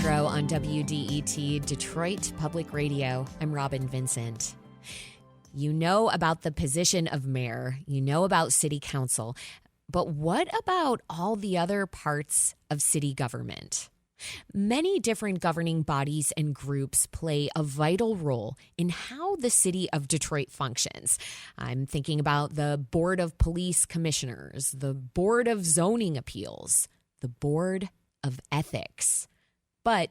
Metro on WDET, Detroit Public Radio. I'm Robin Vincent. You know about the position of mayor, you know about city council, but what about all the other parts of city government? Many different governing bodies and groups play a vital role in how the city of Detroit functions. I'm thinking about the Board of Police Commissioners, the Board of Zoning Appeals, the Board of Ethics. But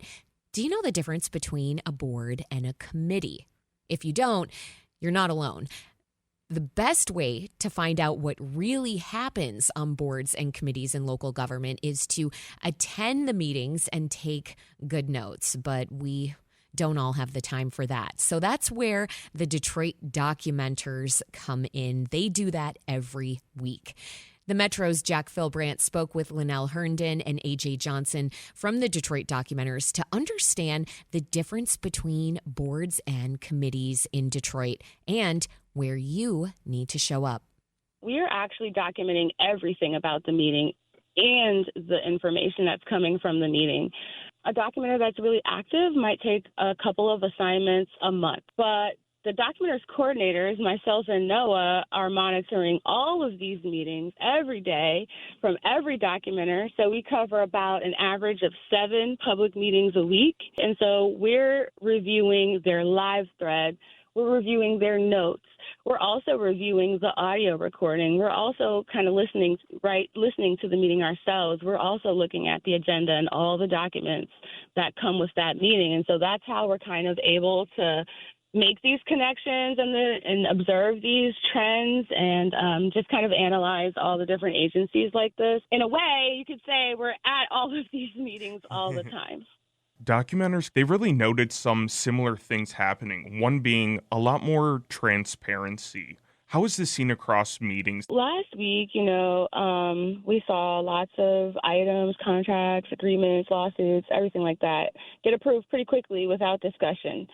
do you know the difference between a board and a committee? If you don't, you're not alone. The best way to find out what really happens on boards and committees in local government is to attend the meetings and take good notes, but we don't all have the time for that. So that's where the Detroit Documenters come in. They do that every week. The Metro's Jack Philbrandt spoke with Linnell Herndon and AJ Johnson from the Detroit Documenters to understand the difference between boards and committees in Detroit and where you need to show up. We are actually documenting everything about the meeting and the information that's coming from the meeting. A documenter that's really active might take a couple of assignments a month, but the Documenters coordinators, myself and Noah, are monitoring all of these meetings every day from every documenter. So we cover about an average of 7 public meetings a week. And so we're reviewing their live thread. We're reviewing their notes. We're also reviewing the audio recording. We're also kind of listening to the meeting ourselves. We're also looking at the agenda and all the documents that come with that meeting. And so that's how we're kind of able to make these connections and observe these trends and just kind of analyze all the different agencies like this. In a way, you could say we're at all of these meetings all the time. Documenters, they really noted some similar things happening, one being a lot more transparency. How is this seen across meetings? Last week, we saw lots of items, contracts, agreements, lawsuits, everything like that get approved pretty quickly without discussion.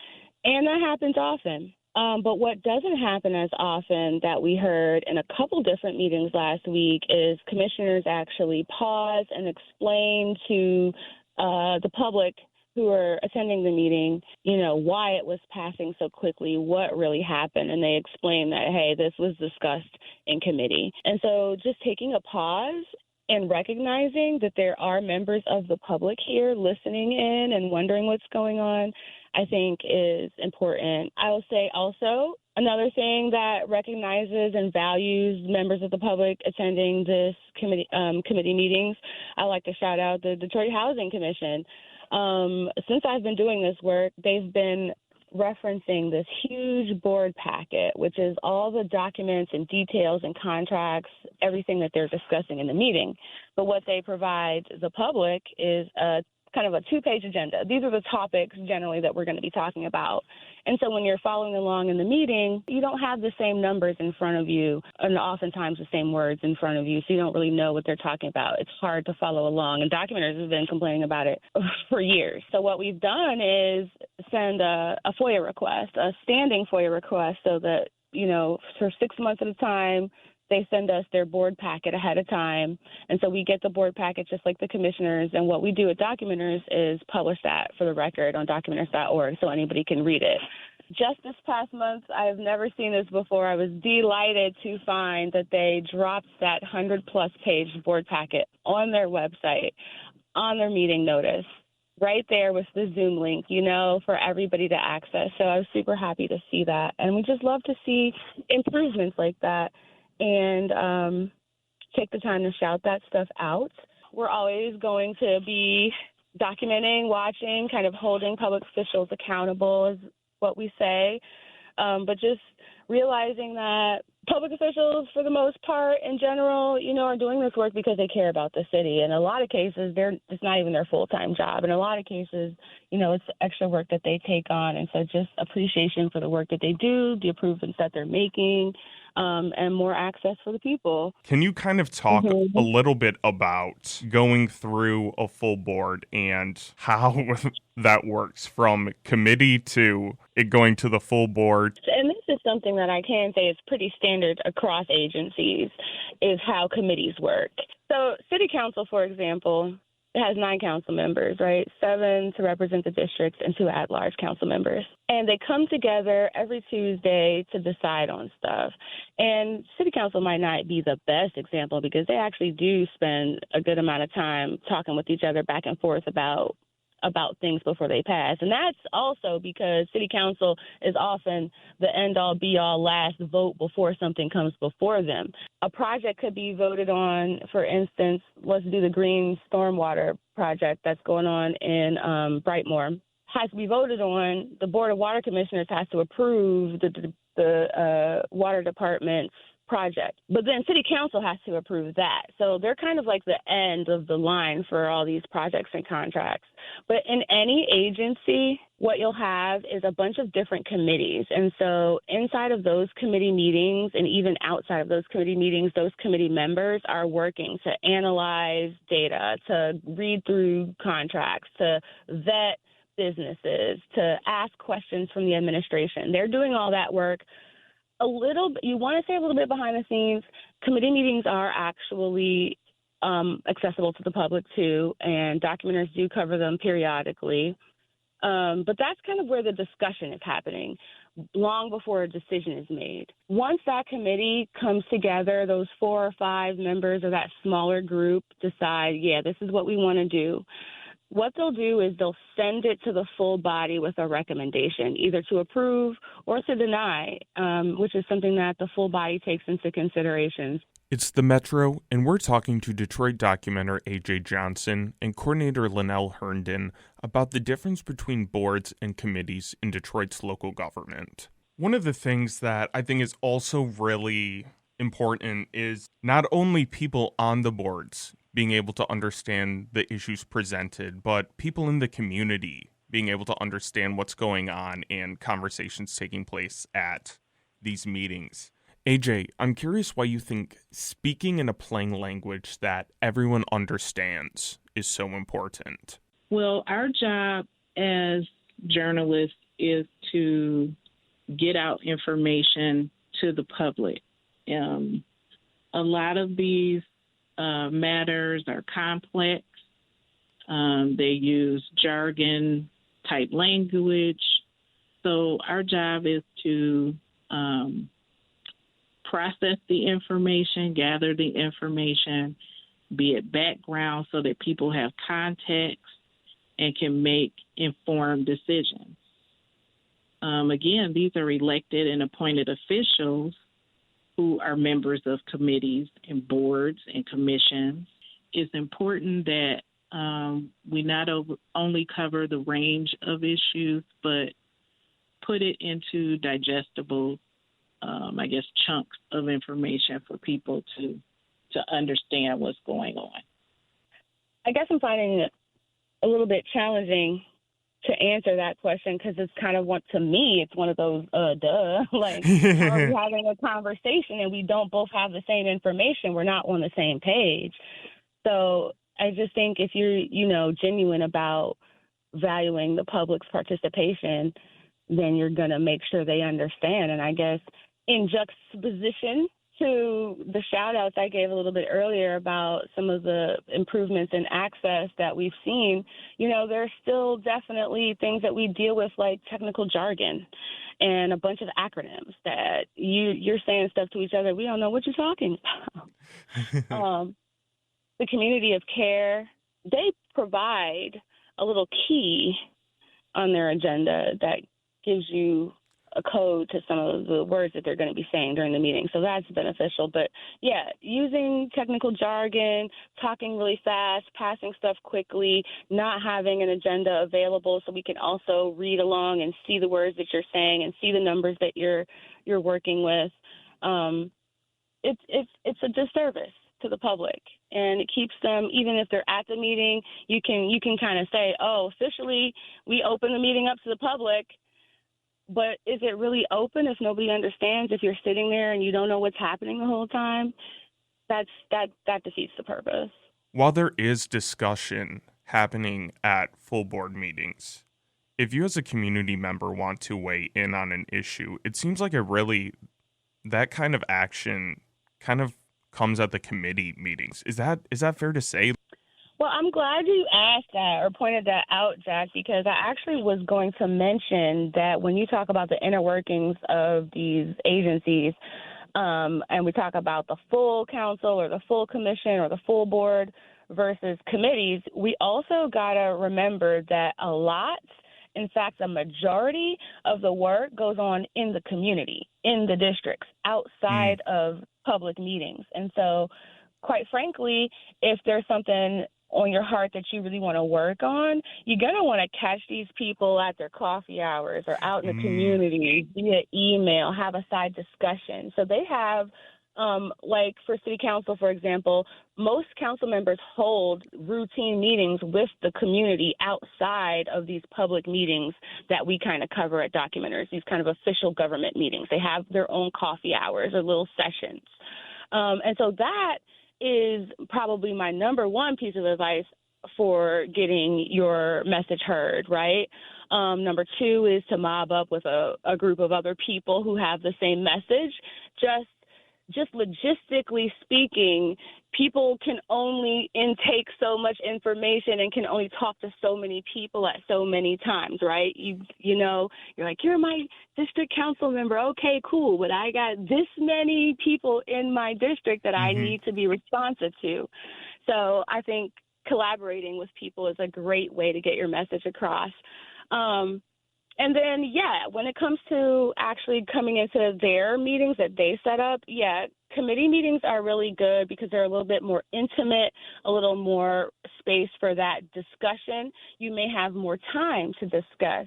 And that happens often. But what doesn't happen as often that we heard in a couple different meetings last week is commissioners actually pause and explain to the public who are attending the meeting, why it was passing so quickly, what really happened. And they explain that, hey, this was discussed in committee. And so just taking a pause and recognizing that there are members of the public here listening in and wondering what's going on, I think is important. I will say also another thing that recognizes and values members of the public attending this committee meetings, I like to shout out the Detroit Housing Commission. Since I've been doing this work, they've been referencing this huge board packet, which is all the documents and details and contracts, everything that they're discussing in the meeting. But what they provide the public is a kind of a 2-page agenda. These are the topics generally that we're going to be talking about. And so when you're following along in the meeting, you don't have the same numbers in front of you and oftentimes the same words in front of you, so you don't really know what they're talking about. It's hard to follow along, and documenters have been complaining about it for years. So what we've done is send a FOIA request, a standing FOIA request, so that, for 6 months at a time, they send us their board packet ahead of time. And so we get the board packet just like the commissioners. And what we do at Documenters is publish that for the record on documenters.org so anybody can read it. Just this past month, I have never seen this before. I was delighted to find that they dropped that 100-plus page board packet on their website, on their meeting notice, right there with the Zoom link, for everybody to access. So I was super happy to see that. And we just love to see improvements like that. And take the time to shout that stuff out. We're always going to be documenting, watching, kind of holding public officials accountable is what we say. But just realizing that public officials, for the most part, in general, are doing this work because they care about the city. In a lot of cases, it's not even their full-time job. In a lot of cases, it's extra work that they take on. And so just appreciation for the work that they do, the improvements that they're making, and more access for the people. Can you kind of talk a little bit about going through a full board and how that works from committee to it going to the full board? And this is something that I can say is pretty standard across agencies, is how committees work. So city council, for example, it has 9 council members, right? 7 to represent the districts and 2 at-large council members. And they come together every Tuesday to decide on stuff. And city council might not be the best example because they actually do spend a good amount of time talking with each other back and forth about things before they pass. And that's also because city council is often the end-all, be-all, last vote before something comes before them. A project could be voted on, for instance, let's do the green stormwater project that's going on in Brightmoor. Has to be voted on. The Board of Water Commissioners has to approve the water department's project. But then city council has to approve that. So they're kind of like the end of the line for all these projects and contracts. But in any agency, what you'll have is a bunch of different committees. And so inside of those committee meetings and even outside of those committee meetings, those committee members are working to analyze data, to read through contracts, to vet businesses, to ask questions from the administration. They're doing all that work. You want to say a little bit behind the scenes. Committee meetings are actually accessible to the public too, and documentaries do cover them periodically. But that's kind of where the discussion is happening long before a decision is made. Once that committee comes together, those 4 or 5 members of that smaller group decide, this is what we want to do. What they'll do is they'll send it to the full body with a recommendation, either to approve or to deny, which is something that the full body takes into consideration. It's the Metro, and we're talking to Detroit documenter AJ Johnson and coordinator Linnell Herndon about the difference between boards and committees in Detroit's local government. One of the things that I think is also really important is not only people on the boards being able to understand the issues presented, but people in the community being able to understand what's going on and conversations taking place at these meetings. AJ, I'm curious why you think speaking in a plain language that everyone understands is so important. Well, our job as journalists is to get out information to the public. A lot of these matters are complex. They use jargon type language. So our job is to process the information, gather the information, be it background so that people have context and can make informed decisions. Again, these are elected and appointed officials who are members of committees and boards and commissions. It's important that we not only cover the range of issues, but put it into digestible, chunks of information for people to understand what's going on. I guess I'm finding it a little bit challenging to answer that question because it's kind of to me, it's one of those, like, are we having a conversation and we don't both have the same information? We're not on the same page. So I just think if you're, genuine about valuing the public's participation, then you're going to make sure they understand. And I guess in juxtaposition to the shout outs I gave a little bit earlier about some of the improvements in access that we've seen, there's still definitely things that we deal with like technical jargon and a bunch of acronyms that you're saying stuff to each other. We don't know what you're talking about. The community of care, they provide a little key on their agenda that gives you a code to some of the words that they're going to be saying during the meeting. So that's beneficial. But yeah, using technical jargon, talking really fast, passing stuff quickly, not having an agenda available so we can also read along and see the words that you're saying and see the numbers that you're working with. It's a disservice to the public, and it keeps them, even if they're at the meeting, you can kind of say, officially we open the meeting up to the public. But is it really open if nobody understands, if you're sitting there and you don't know what's happening the whole time? That defeats the purpose. While there is discussion happening at full board meetings, if you as a community member want to weigh in on an issue, it seems like that kind of action kind of comes at the committee meetings. Is that fair to say? Well, I'm glad you asked that or pointed that out, Jack, because I actually was going to mention that when you talk about the inner workings of these agencies, and we talk about the full council or the full commission or the full board versus committees, we also got to remember that a lot, in fact, the majority of the work goes on in the community, in the districts, outside of public meetings. And so, quite frankly, if there's something on your heart that you really want to work on, you're going to want to catch these people at their coffee hours or out in the community via email, have a side discussion. So they have, like for city council, for example, most council members hold routine meetings with the community outside of these public meetings that we kind of cover at Documenters, these kind of official government meetings. They have their own coffee hours or little sessions. And so that is probably my number one piece of advice for getting your message heard, right? Number two is to mob up with a group of other people who have the same message. Just logistically speaking, people can only intake so much information and can only talk to so many people at so many times, right? You know, you're like, you're my district council member. Okay, cool. But I got this many people in my district that I need to be responsive to. So I think collaborating with people is a great way to get your message across. And then, when it comes to actually coming into their meetings that they set up, committee meetings are really good because they're a little bit more intimate, a little more space for that discussion. You may have more time to discuss.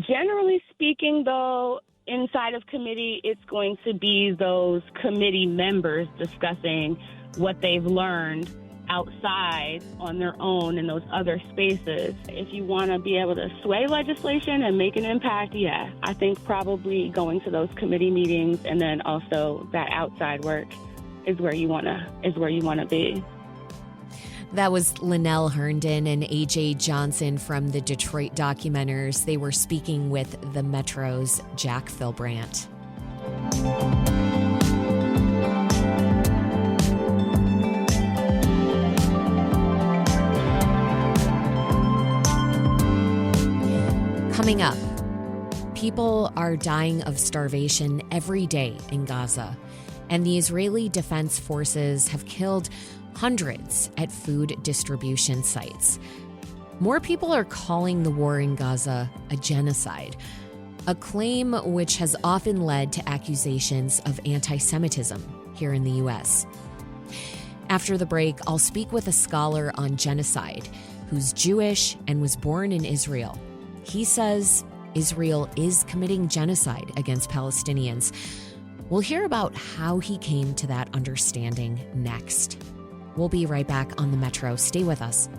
Generally speaking, though, inside of committee, it's going to be those committee members discussing what they've learned outside on their own in those other spaces. If you want to be able to sway legislation and make an impact, I think probably going to those committee meetings and then also that outside work is where you want to be. That was Lynnell Herndon and AJ Johnson from the Detroit Documenters. They were speaking with the Metro's Jack Philbrandt. Coming up, people are dying of starvation every day in Gaza, and the Israeli Defense Forces have killed hundreds at food distribution sites. More people are calling the war in Gaza a genocide, a claim which has often led to accusations of anti-Semitism here in the U.S. After the break, I'll speak with a scholar on genocide who's Jewish and was born in Israel. He says Israel is committing genocide against Palestinians. We'll hear about how he came to that understanding next. We'll be right back on the Metro. Stay with us.